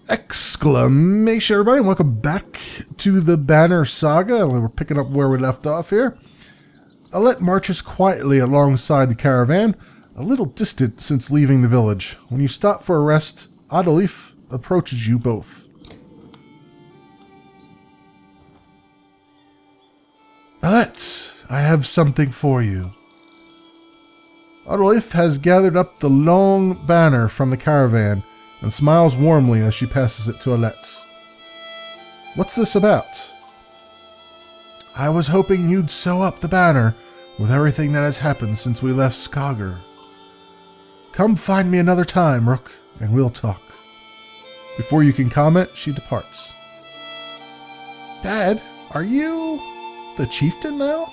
Exclamation, everybody. Welcome back to the Banner Saga. We're picking up where we left off here. Alette marches quietly alongside the caravan, a little distant since leaving the village. When you stop for a rest, Adolf approaches you both. Alette, I have something for you. Adolf has gathered up the long banner from the caravan and smiles warmly as she passes it to Alette. What's this about? I was hoping you'd sew up the banner with everything that has happened since we left Saga. Come find me another time, Rook, and we'll talk. Before you can comment, she departs. Dad, are you the chieftain now?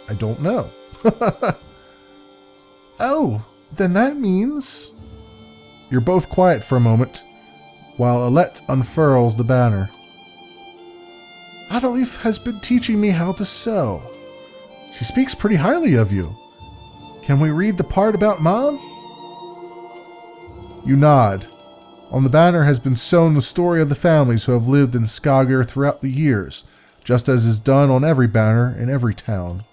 I don't know. Oh, then that means... You're both quiet for a moment, while Alette unfurls the banner. Adolf has been teaching me how to sew. She speaks pretty highly of you. Can we read the part about Mom? You nod. On the banner has been sewn the story of the families who have lived in Saga throughout the years, just as is done on every banner in every town.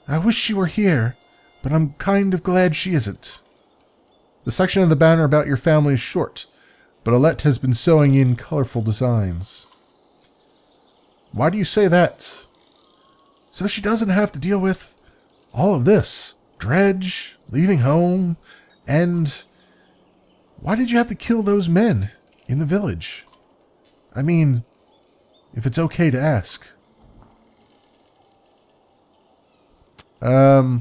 I wish she were here, but I'm kind of glad she isn't. The section of the banner about your family is short, but Alette has been sewing in colorful designs. Why do you say that? So she doesn't have to deal with all of this. Dredge, leaving home, and... Why did you have to kill those men in the village? I mean, if it's okay to ask. I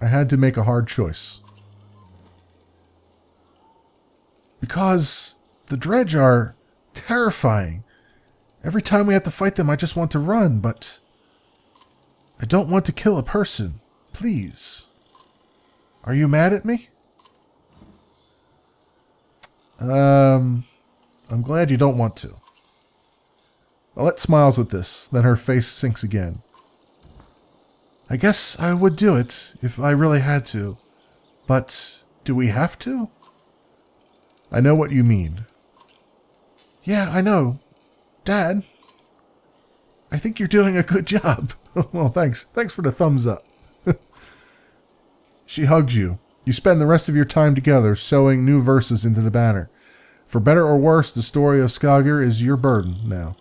had to make a hard choice. Because the Dredge are terrifying. Every time we have to fight them, I just want to run, but I don't want to kill a person. Please. Are you mad at me? I'm glad you don't want to. Alette smiles at this, then her face sinks again. I guess I would do it if I really had to. But do we have to? I know what you mean. Yeah, I know. Dad, I think you're doing a good job. Well, thanks. Thanks for the thumbs up. She hugs you. You spend the rest of your time together sewing new verses into the banner. For better or worse, the story of Saga is your burden now.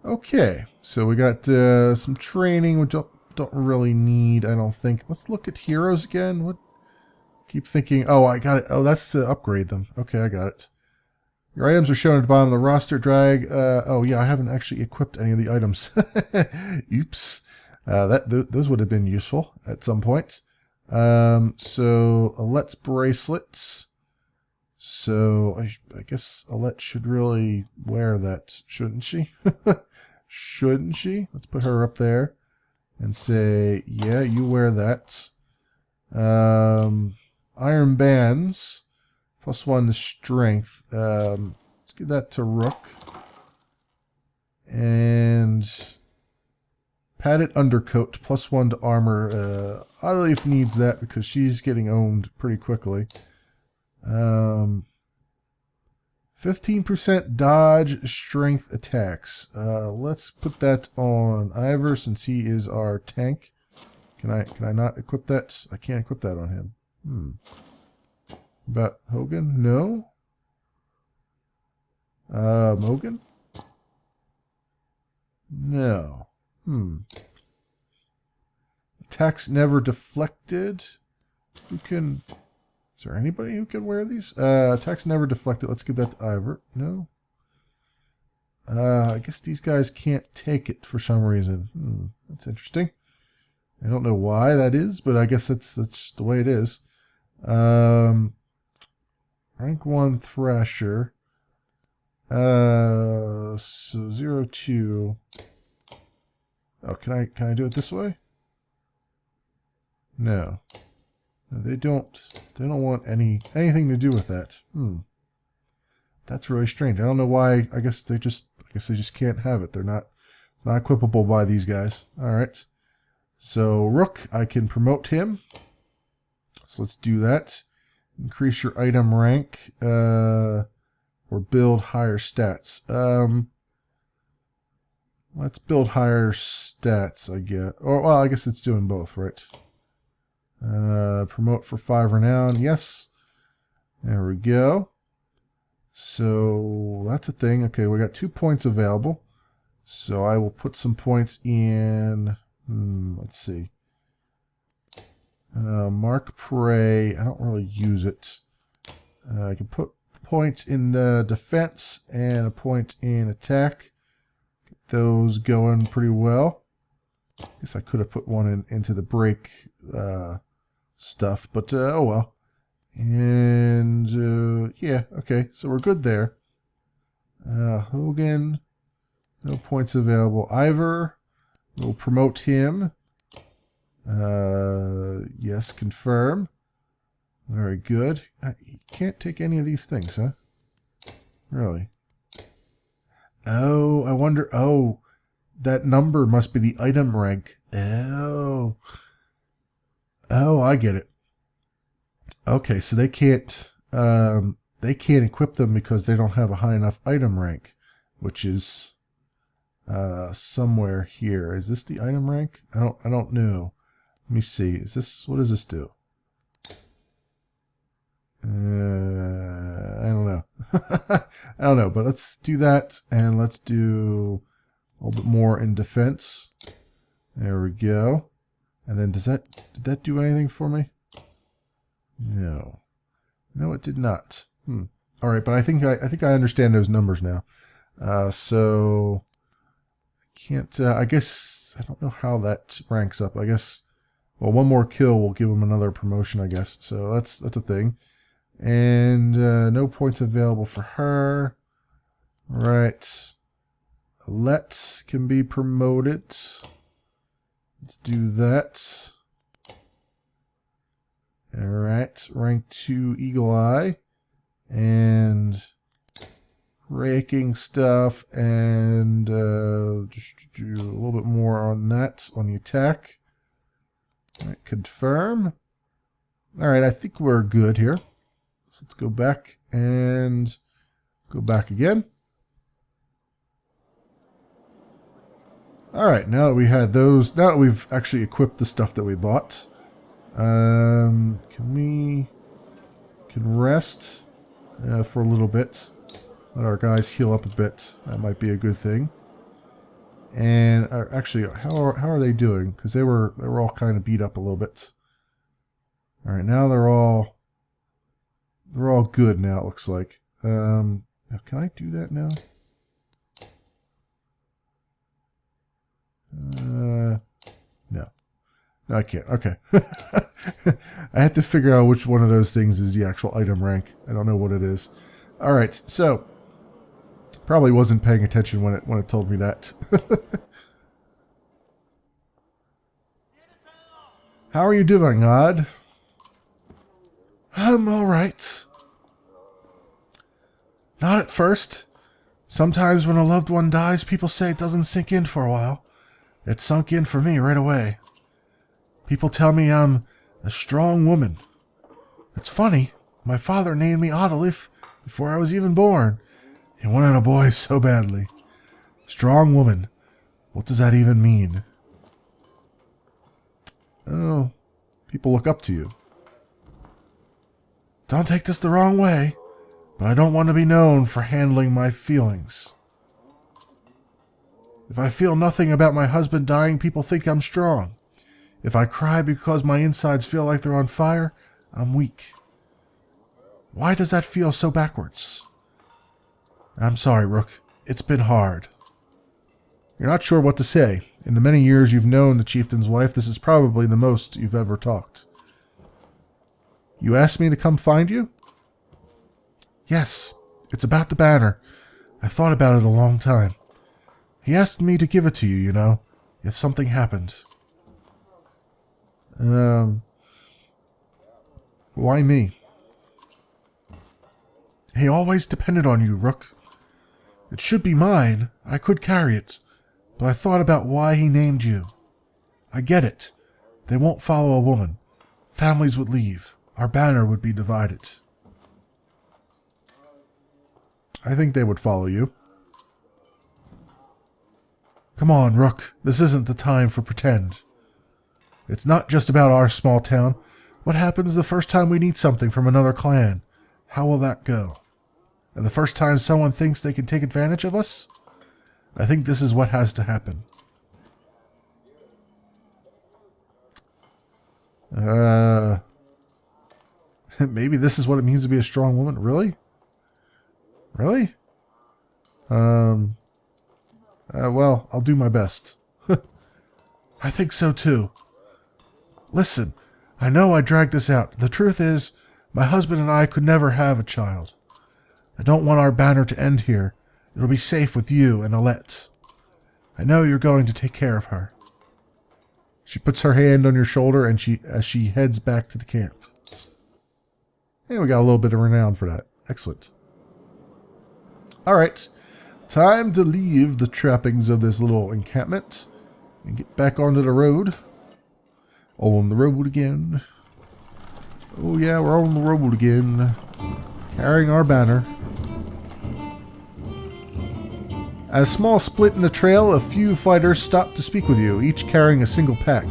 Okay, so we got some training we don't really need, I don't think. Let's look at heroes again. What? Keep thinking. Oh, I got it. Oh, that's to upgrade them. Okay, I got it. Your items are shown at the bottom of the roster. Drag. Oh, yeah, I haven't actually equipped any of the items. Oops. Those would have been useful at some point. So Alette's bracelets. So I guess Alette should really wear that, shouldn't she? Shouldn't she? Let's put her up there and say, yeah, you wear that. Iron bands, +1 to strength. Let's give that to Rook. And padded undercoat, +1 to armor. Adolf needs that because she's getting owned pretty quickly. 15% dodge strength attacks. Let's put that on Ivor since he is our tank. Can I not equip that? I can't equip that on him. About Hogan? No. Mogan? No. Attacks never deflected. Who can... Is there anybody who can wear these? Attacks never deflected. Let's give that to Ivor. No. I guess these guys can't take it for some reason. That's interesting. I don't know why that is, but I guess that's just the way it is. Rank 1 Thrasher. So 0-2. Oh, can I do it this way? No. They don't want anything to do with that. That's really strange. I don't know why. I guess they just guess they just can't have it. It's not equipable by these guys. Alright. So, Rook, I can promote him. So let's do that. Increase your item rank, or build higher stats. Let's build higher stats, I guess. Or, well, I guess it's doing both, right? Promote for 5 renown, yes. There we go. So, that's a thing. Okay, we got 2 points available. So I will put some points in, let's see. Mark Prey, I don't really use it. I can put points in defense and a point in attack. Get those going pretty well. I guess I could have put one into the break stuff, but oh well. And yeah, okay, so we're good there. Hogan, no points available. Ivor, we'll promote him. Yes, confirm. Very good. You can't take any of these things, huh? Really? Oh, I wonder. Oh, that number must be the item rank. Oh. Oh, I get it. Okay, so they can't equip them because they don't have a high enough item rank, which is somewhere here. Is this the item rank? I don't know. Let me see. What does this do? I don't know. I don't know, but let's do that, and let's do a little bit more in defense. There we go. And then did that do anything for me? No. No, it did not. All right, but I think I understand those numbers now. So I can't. I guess I don't know how that ranks up. I guess. Well, one more kill will give him another promotion, I guess. So that's a thing. And no points available for her. All right. Let can be promoted. Let's do that. All right. Rank 2 Eagle Eye. And raking stuff. And just do a little bit more on that, on the attack. All right, confirm. All right, I think we're good here. So let's go back and go back again. All right, now that we had those, now that we've actually equipped the stuff that we bought, can rest for a little bit. Let our guys heal up a bit. That might be a good thing. And actually, how are they doing? Because they were all kind of beat up a little bit. All right, now they're all good now. It looks like. Can I do that now? No, I can't. Okay. I had to figure out which one of those things is the actual item rank. I don't know what it is. All right, so. Probably wasn't paying attention when it told me that. How are you doing, Odd? I'm alright. Not at first. Sometimes when a loved one dies, people say it doesn't sink in for a while. It sunk in for me right away. People tell me I'm a strong woman. It's funny, my father named me Odalif before I was even born. He wanted a boy so badly. Strong woman. What does that even mean? Oh, people look up to you. Don't take this the wrong way, but I don't want to be known for handling my feelings. If I feel nothing about my husband dying, people think I'm strong. If I cry because my insides feel like they're on fire, I'm weak. Why does that feel so backwards? I'm sorry, Rook. It's been hard. You're not sure what to say. In the many years you've known the chieftain's wife, this is probably the most you've ever talked. You asked me to come find you? Yes. It's about the banner. I thought about it a long time. He asked me to give it to you, you know, if something happened. Why me? He always depended on you, Rook. It should be mine. I could carry it. But I thought about why he named you. I get it. They won't follow a woman. Families would leave. Our banner would be divided. I think they would follow you. Come on, Rook. This isn't the time for pretend. It's not just about our small town. What happens the first time we need something from another clan? How will that go? And the first time someone thinks they can take advantage of us? I think this is what has to happen. Maybe this is what it means to be a strong woman. Really? Really? Well, I'll do my best. I think so too. Listen, I know I dragged this out. The truth is, my husband and I could never have a child. I don't want our banner to end here. It'll be safe with you and Alette. I know you're going to take care of her. She puts her hand on your shoulder and as she heads back to the camp. And we got a little bit of renown for that. Excellent. Alright. Time to leave the trappings of this little encampment and get back onto the road. On the road again. Oh yeah, we're on the road again. Carrying our banner. At a small split in the trail, a few fighters stop to speak with you, each carrying a single pack.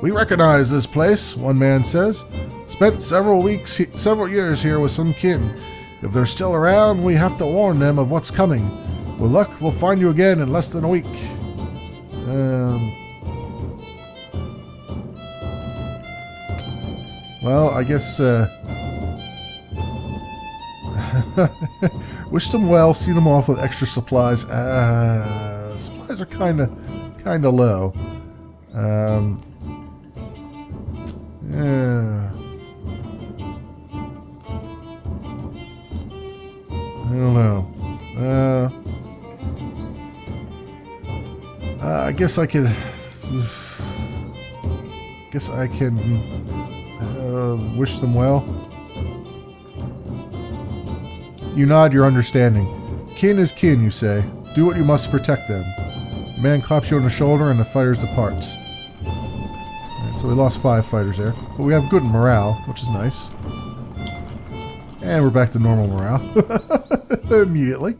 We recognize this place, one man says. Spent several years here with some kin. If they're still around, we have to warn them of what's coming. With luck, we'll find you again in less than a week. Well, I guess, wish them well, see them off with extra supplies. Supplies are kinda low. Yeah. I don't know. I guess I could. Guess I can wish them well. You nod your understanding. Kin is kin, you say. Do what you must to protect them. The man claps you on the shoulder and the fighters depart. Alright, so we lost 5 fighters there. But we have good morale, which is nice. And we're back to normal morale. Immediately.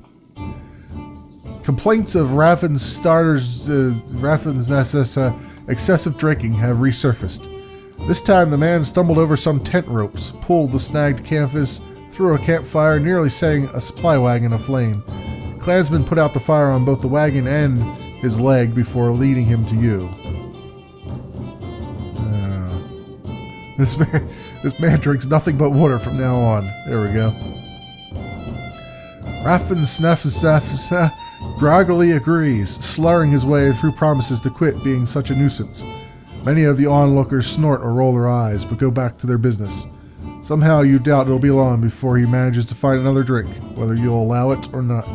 Complaints of Raffin's excessive drinking have resurfaced. This time the man stumbled over some tent ropes, pulled the snagged canvas, threw a campfire, nearly setting a supply wagon aflame. Clansmen put out the fire on both the wagon and his leg before leading him to you. This man drinks nothing but water from now on. There we go. Raffin groggily agrees, slurring his way through promises to quit being such a nuisance. Many of the onlookers snort or roll their eyes, but go back to their business. Somehow you doubt it'll be long before he manages to find another drink, whether you'll allow it or not.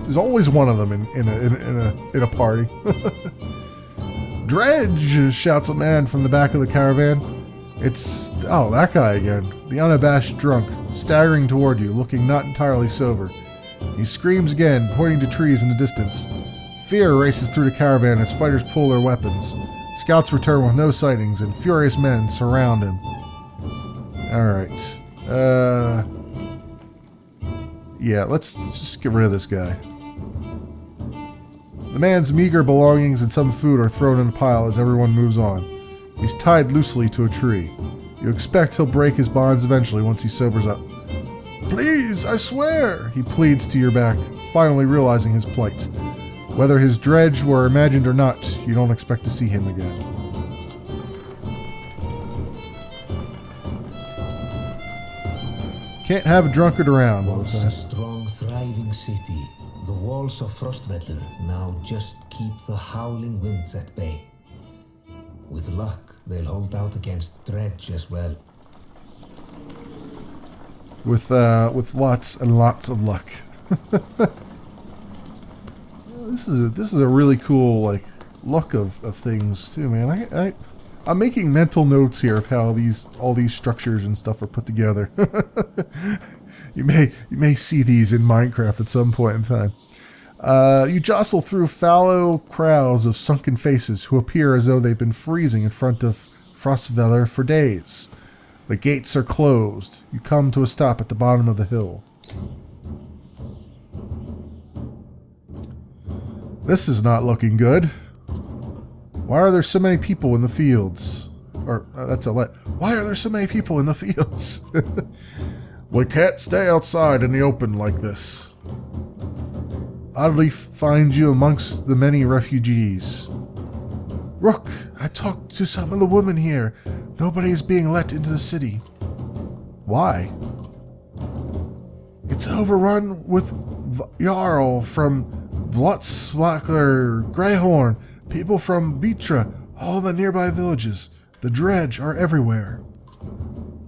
There's always one of them in a party. Dredge! Shouts a man from the back of the caravan. It's that guy again, the unabashed drunk, staggering toward you, looking not entirely sober. He screams again, pointing to trees in the distance. Fear races through the caravan as fighters pull their weapons. Scouts return with no sightings, and furious men surround him. Alright. Yeah, let's just get rid of this guy. The man's meager belongings and some food are thrown in a pile as everyone moves on. He's tied loosely to a tree. You expect he'll break his bonds eventually once he sobers up. Please, I swear, he pleads to your back, finally realizing his plight. Whether his dredge were imagined or not, you don't expect to see him again. Can't have a drunkard around. Once a strong, thriving city, the walls of Frostvellir now just keep the howling winds at bay. With luck, they'll hold out against dredge as well. With lots and lots of luck. This is a really cool look of things too, man. I'm making mental notes here of how all these structures and stuff are put together. You may see these in Minecraft at some point in time. You jostle through fallow crowds of sunken faces who appear as though they've been freezing in front of Frostweller for days. The gates are closed. You come to a stop at the bottom of the hill. This is not looking good. Why are there so many people in the fields? Or, that's a let. Why are there so many people in the fields? We can't stay outside in the open like this. Oddly find you amongst the many refugees. Rook, I talked to some of the women here. Nobody is being let into the city. Why? It's overrun with Jarl from Blotswackler, Greyhorn, people from Bitra, all the nearby villages. The dredge are everywhere.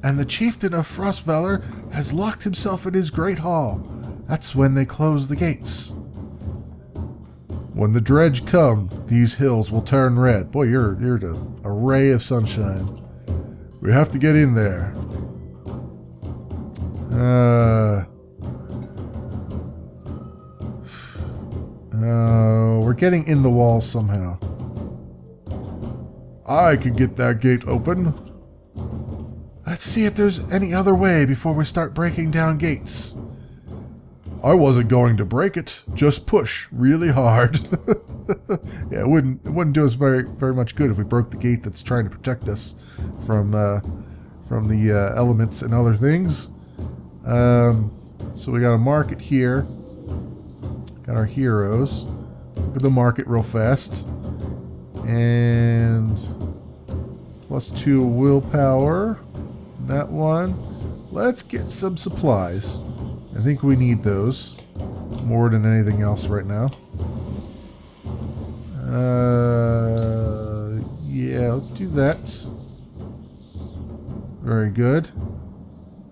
And the chieftain of Frostweller has locked himself in his great hall. That's when they close the gates. When the dredge come, these hills will turn red. Boy, you're a ray of sunshine. We have to get in there. We're getting in the wall somehow. I could get that gate open. Let's see if there's any other way before we start breaking down gates. I wasn't going to break it. Just push really hard. Yeah, it wouldn't do us very much good if we broke the gate that's trying to protect us from the elements and other things. So we got to mark it here. Got our heroes. Look at the market real fast. And +2 willpower. That one. Let's get some supplies. I think we need those more than anything else right now. Yeah, let's do that. Very good.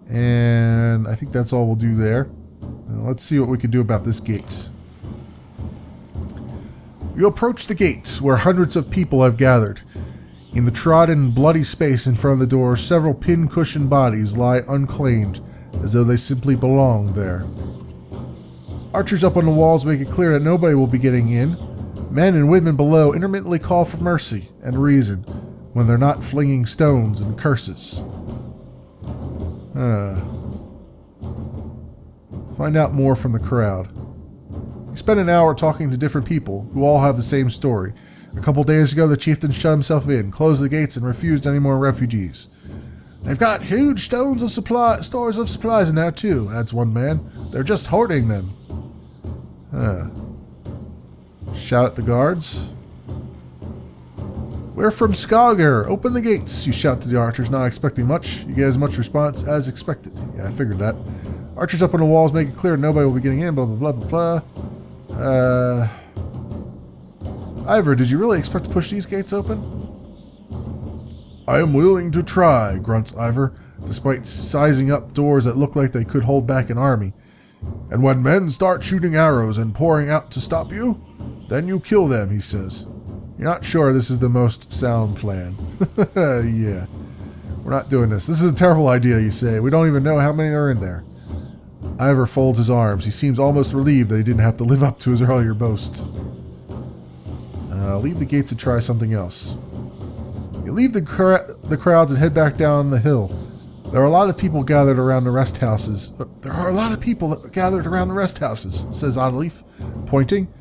And I think that's all we'll do there. Now let's see what we can do about this gate. You approach the gate, where hundreds of people have gathered. In the trodden, bloody space in front of the door, several pin-cushioned bodies lie unclaimed, as though they simply belonged there. Archers up on the walls make it clear that nobody will be getting in. Men and women below intermittently call for mercy and reason, when they're not flinging stones and curses. Find out more from the crowd. You spend an hour talking to different people, who all have the same story. A couple days ago, the chieftain shut himself in, closed the gates, and refused any more refugees. They've got huge stores of supplies in there too, adds one man. They're just hoarding them. Shout at the guards. We're from Saga. Open the gates, you shout to the archers, not expecting much. You get as much response as expected. Yeah, I figured that. Archers up on the walls make it clear nobody will be getting in, blah, blah, blah, blah, blah. Ivor, did you really expect to push these gates open? I am willing to try, grunts Ivor, despite sizing up doors that look like they could hold back an army. And when men start shooting arrows and pouring out to stop you, then you kill them, he says. You're not sure this is the most sound plan. Yeah. We're not doing this. This is a terrible idea, you say. We don't even know how many are in there. Ivor folds his arms. He seems almost relieved that he didn't have to live up to his earlier boast. Leave the gates and try something else. You leave the crowds and head back down the hill. There are a lot of people gathered around the rest houses. Says Oddleaf, pointing.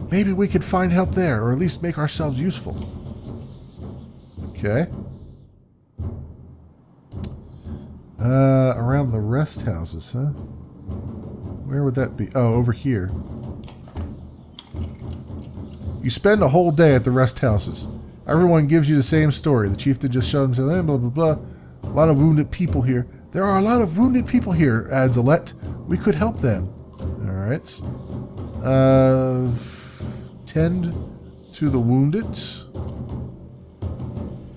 Maybe we could find help there, or at least make ourselves useful. Okay. Around the rest houses, huh? Where would that be? Oh, over here. You spend a whole day at the rest houses. Everyone gives you the same story. The chieftain just showed himself in, blah, blah, blah. A lot of wounded people here. There are a lot of wounded people here, adds Alette. We could help them. Alright. Tend to the wounded.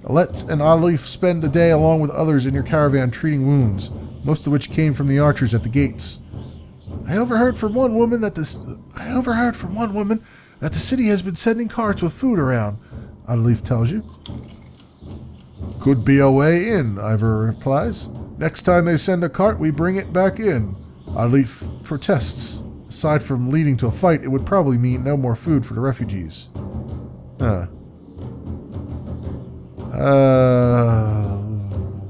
Alette and Oddleaf spend a day along with others in your caravan treating wounds, most of which came from the archers at the gates. I overheard from one woman that the city has been sending carts with food around, Oddleaf tells you. Could be a way in, Ivor replies. Next time they send a cart, we bring it back in. Ali protests. Aside from leading to a fight, it would probably mean no more food for the refugees.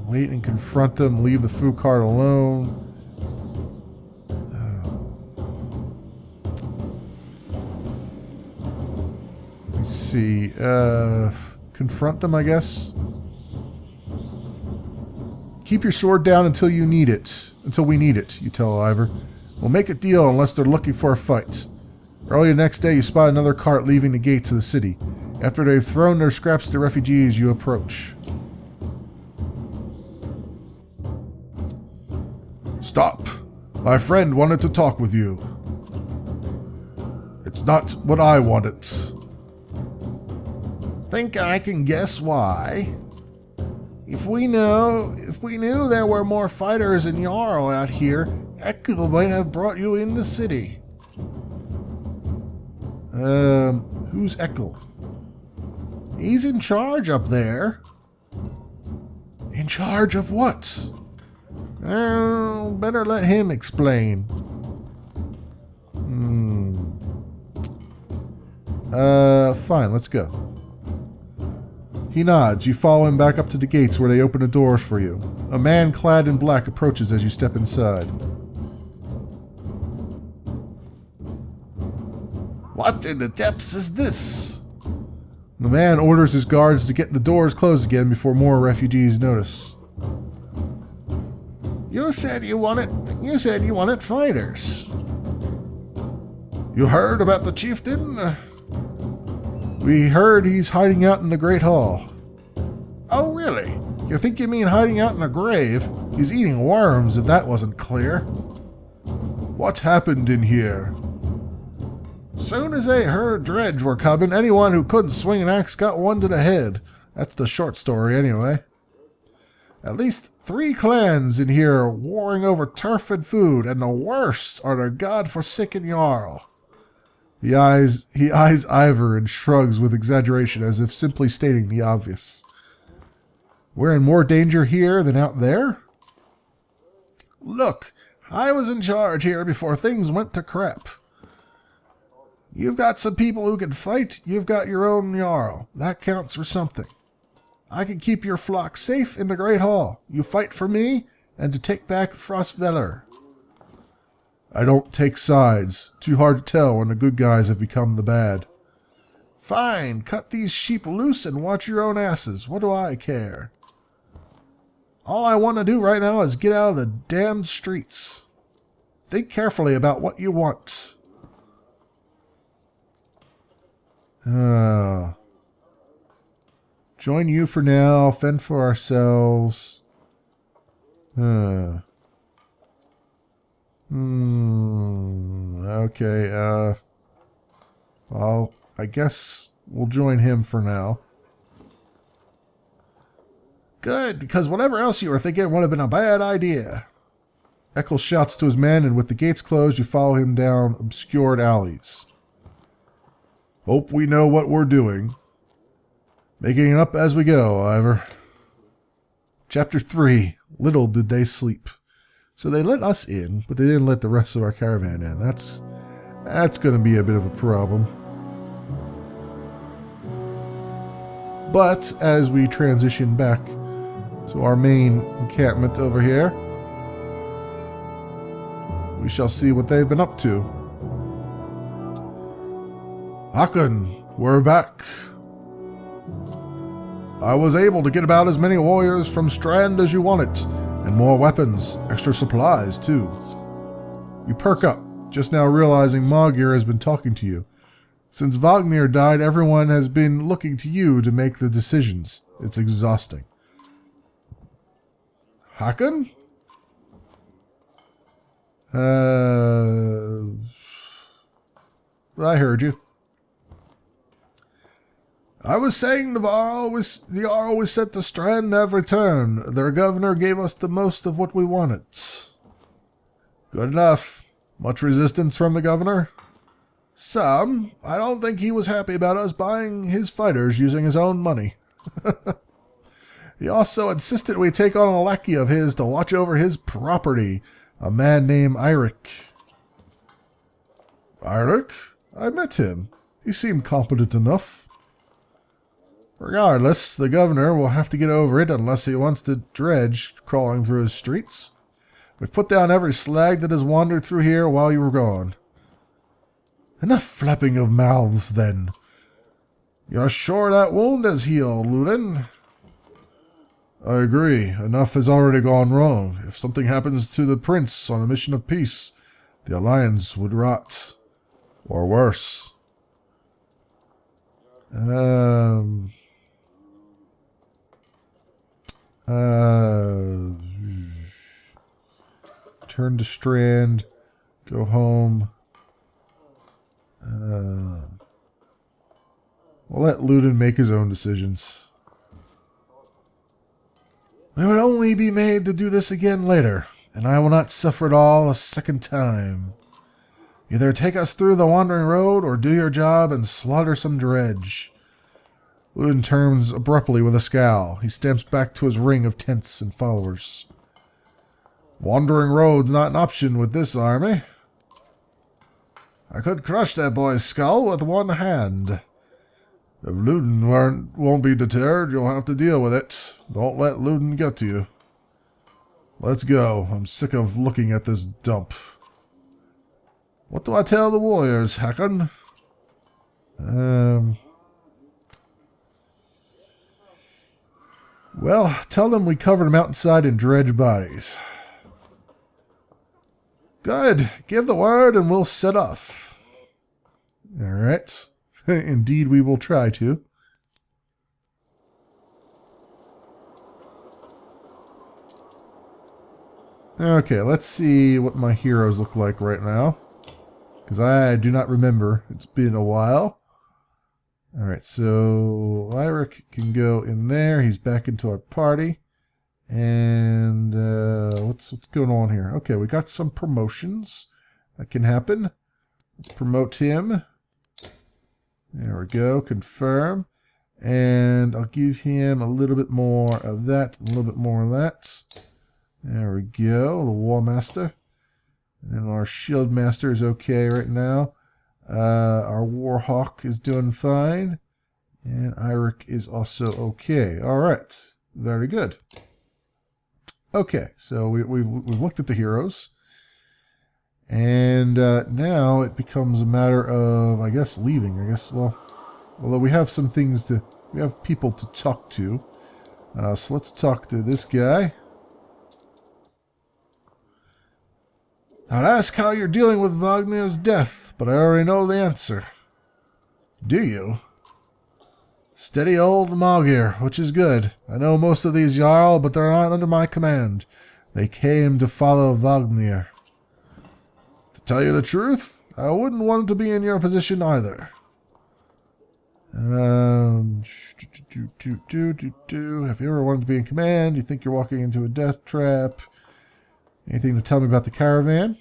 Wait and confront them, leave the food cart alone. Let's see. Confront them, I guess. Keep your sword down until you need it. Until we need it, you tell Ivor. We'll make a deal unless they're looking for a fight. Early the next day, you spot another cart leaving the gates of the city. After they've thrown their scraps to the refugees, you approach. Stop. My friend wanted to talk with you. It's not what I wanted. Think I can guess why? If we knew there were more fighters in Jarl out here, Ekkel might have brought you in the city. Who's Ekkel? He's in charge up there. In charge of what? Better let him explain. Fine, let's go. He nods. You follow him back up to the gates where they open the doors for you. A man clad in black approaches as you step inside. What in the depths is this? The man orders his guards to get the doors closed again before more refugees notice. You said you wanted fighters. You heard about the chieftain? We heard he's hiding out in the Great Hall. Oh, really? You think you mean hiding out in a grave? He's eating worms, if that wasn't clear. What happened in here? Soon as they heard Dredge were coming, anyone who couldn't swing an axe got one to the head. That's the short story, anyway. At least 3 clans in here are warring over turf and food, and the worst are the god-forsaken Jarl. He eyes Ivor and shrugs with exaggeration as if simply stating the obvious. We're in more danger here than out there? Look, I was in charge here before things went to crap. You've got some people who can fight, you've got your own Jarl. That counts for something. I can keep your flock safe in the Great Hall. You fight for me and to take back Frostveller. I don't take sides. Too hard to tell when the good guys have become the bad. Fine, cut these sheep loose and watch your own asses. What do I care? All I want to do right now is get out of the damned streets. Think carefully about what you want. Join you for now. Fend for ourselves. Okay, well, I guess we'll join him for now. Good, because whatever else you were thinking would have been a bad idea. Ekkel shouts to his men, and with the gates closed, you follow him down obscured alleys. Hope we know what we're doing. Making it up as we go, Ivor. Chapter 3. Little did they sleep. So they let us in, but they didn't let the rest of our caravan in. That's going to be a bit of a problem. But as we transition back to our main encampment over here, we shall see what they've been up to. Hakon, we're back. I was able to get about as many warriors from Strand as you wanted, and more weapons, extra supplies too. You perk up, just now realizing Magir has been talking to you. Since Wagner died, everyone has been looking to you to make the decisions. It's exhausting. Hakon? I heard you. I was saying the Jarl was sent to Strand and have returned. Their governor gave us the most of what we wanted. Good enough. Much resistance from the governor? Some. I don't think he was happy about us buying his fighters using his own money. He also insisted we take on a lackey of his to watch over his property, a man named Eirik. Eirik? I met him. He seemed competent enough. Regardless, the governor will have to get over it unless he wants the dredge crawling through his streets. We've put down every slag that has wandered through here while you were gone. Enough flapping of mouths, then. You're sure that wound has healed, Ludin? I agree. Enough has already gone wrong. If something happens to the prince on a mission of peace, the alliance would rot. Or worse. Turn to Strand. Go home. We'll let Ludin make his own decisions. We would only be made to do this again later, and I will not suffer it all a second time. Either take us through the wandering road, or do your job and slaughter some dredge. Ludin turns abruptly with a scowl. He stamps back to his ring of tents and followers. Wandering road's not an option with this army. I could crush that boy's skull with one hand. If Ludin won't be deterred, you'll have to deal with it. Don't let Ludin get to you. Let's go. I'm sick of looking at this dump. What do I tell the warriors, Hakon? Well, tell them we covered a mountainside in dredge bodies. Good. Give the word and we'll set off. Alright. Indeed, we will try to. Okay, let's see what my heroes look like right now. Because I do not remember. It's been a while. Alright, so Eirik can go in there. He's back into our party. And what's going on here? Okay, we got some promotions. That can happen. Let's promote him. There we go. Confirm. And I'll give him a little bit more of that. A little bit more of that. There we go. The War Master. And then our Shield Master is okay right now. Our Warhawk is doing fine. And Eirik is also okay. Alright. Very good. Okay, so we've looked at the heroes. And now it becomes a matter of, I guess, leaving. I guess, well, although we have some things to... We have people to talk to. So let's talk to this guy. I'd ask how you're dealing with Wagner's death, but I already know the answer. Do you? Steady old Magir, which is good. I know most of these Jarl, but they're not under my command. They came to follow Wagner. To tell you the truth, I wouldn't want to be in your position either. Have you ever wanted to be in command? You think you're walking into a death trap? Anything to tell me about the caravan?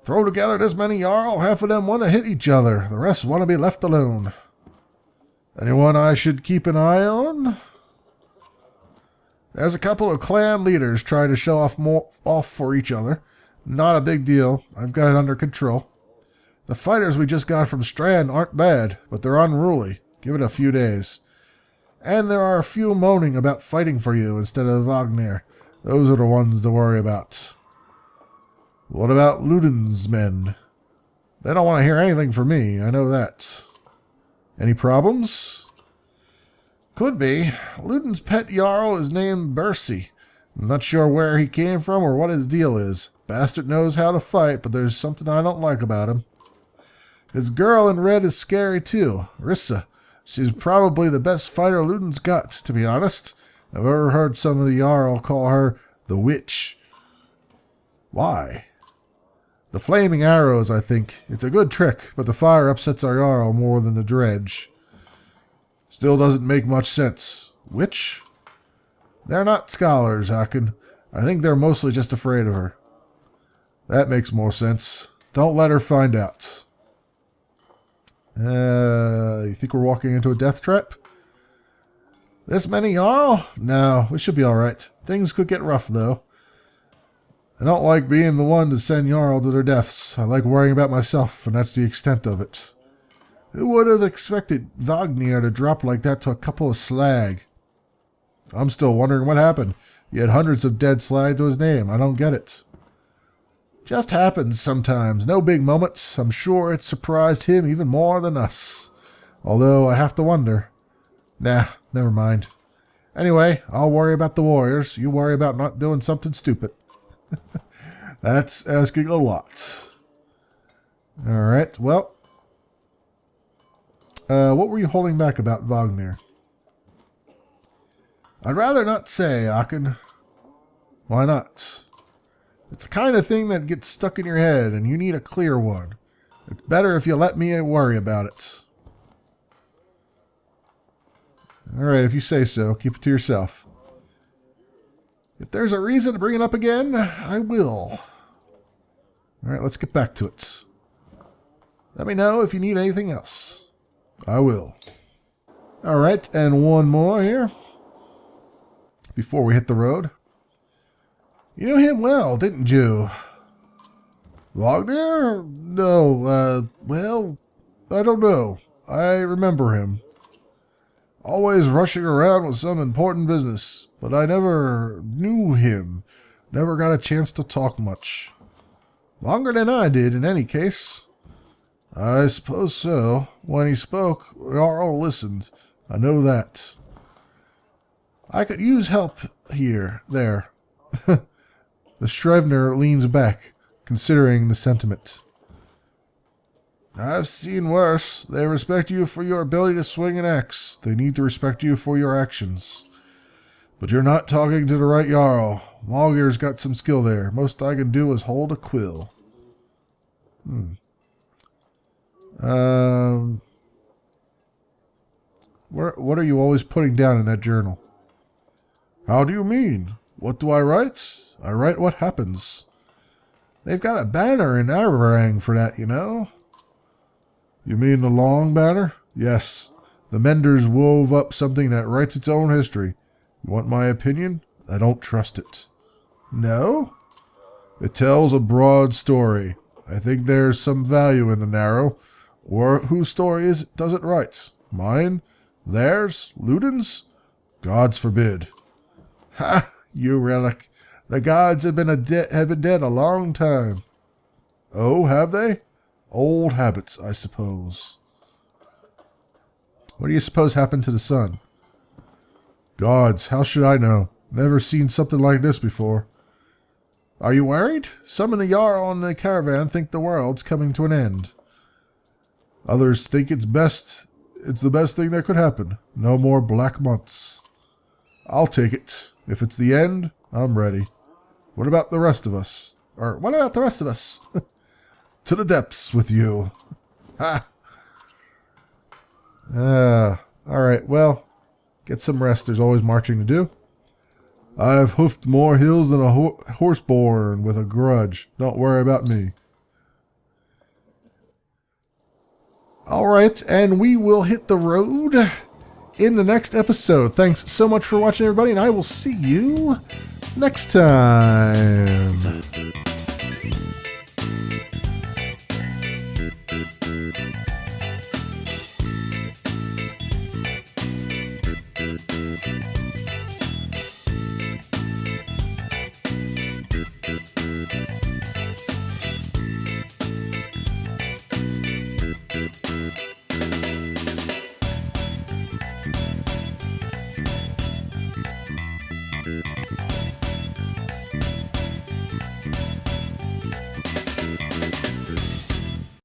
Throw together this many Jarl, half of them want to hit each other. The rest want to be left alone. Anyone I should keep an eye on? There's a couple of clan leaders trying to show off for each other. Not a big deal. I've got it under control. The fighters we just got from Strand aren't bad, but they're unruly. Give it a few days. And there are a few moaning about fighting for you instead of Wagner. Those are the ones to worry about. What about Ludin's men? They don't want to hear anything from me, I know that. Any problems? Could be. Ludin's pet Jarl is named Bercy. I'm not sure where he came from or what his deal is. Bastard knows how to fight, but there's something I don't like about him. His girl in red is scary too, Rissa. She's probably the best fighter Ludin's got, to be honest. I've ever heard some of the Jarl call her the Witch. Why? The flaming arrows, I think. It's a good trick, but the fire upsets our Jarl more than the dredge. Still doesn't make much sense. Witch? They're not scholars, Hakon. I think they're mostly just afraid of her. That makes more sense. Don't let her find out. You think we're walking into a death trap? This many Jarl? No, we should be alright. Things could get rough, though. I don't like being the one to send Jarl to their deaths. I like worrying about myself, and that's the extent of it. Who would have expected Wagner to drop like that to a couple of slag? I'm still wondering what happened. He had hundreds of dead slag to his name. I don't get it. Just happens sometimes. No big moments. I'm sure it surprised him even more than us. Although I have to wonder. Nah, never mind. Anyway, I'll worry about the warriors. You worry about not doing something stupid. That's asking a lot. Alright, well. What were you holding back about Wagner? I'd rather not say, Aachen. Why not? It's the kind of thing that gets stuck in your head, and you need a clear one. It's better if you let me worry about it. Alright, if you say so, keep it to yourself. If there's a reason to bring it up again, I will. Alright, let's get back to it. Let me know if you need anything else. I will. Alright, and one more here. Before we hit the road. You knew him well, didn't you? Wagner? No, well, I don't know. I remember him. Always rushing around with some important business, but I never knew him. Never got a chance to talk much. Longer than I did, in any case. I suppose so. When he spoke, we all listened. I know that. I could use help here, there. The Shrevner leans back, considering the sentiment. I've seen worse. They respect you for your ability to swing an axe. They need to respect you for your actions. But you're not talking to the right Jarl. Malgir's got some skill there. Most I can do is hold a quill. What are you always putting down in that journal? How do you mean? What do I write? I write what happens. They've got a banner in Arbarang for that, you know. You mean the long banner? Yes. The Menders wove up something that writes its own history. You want my opinion? I don't trust it. No? It tells a broad story. I think there's some value in the narrow. Or whose story does it write? Mine? Theirs? Ludin's? Gods forbid. Ha! You relic. The gods have been dead a long time. Oh, have they? Old habits, I suppose. What do you suppose happened to the sun? Gods, how should I know? Never seen something like this before. Are you worried? Some in the Jarl on the caravan think the world's coming to an end. Others think it's the best thing that could happen. No more black months. I'll take it. If it's the end, I'm ready. What about the rest of us? Or what about the rest of us? To the depths with you. Ha! Alright, well, get some rest. There's always marching to do. I've hoofed more hills than a horseborn with a grudge. Don't worry about me. Alright, and we will hit the road in the next episode. Thanks so much for watching, everybody, and I will see you next time.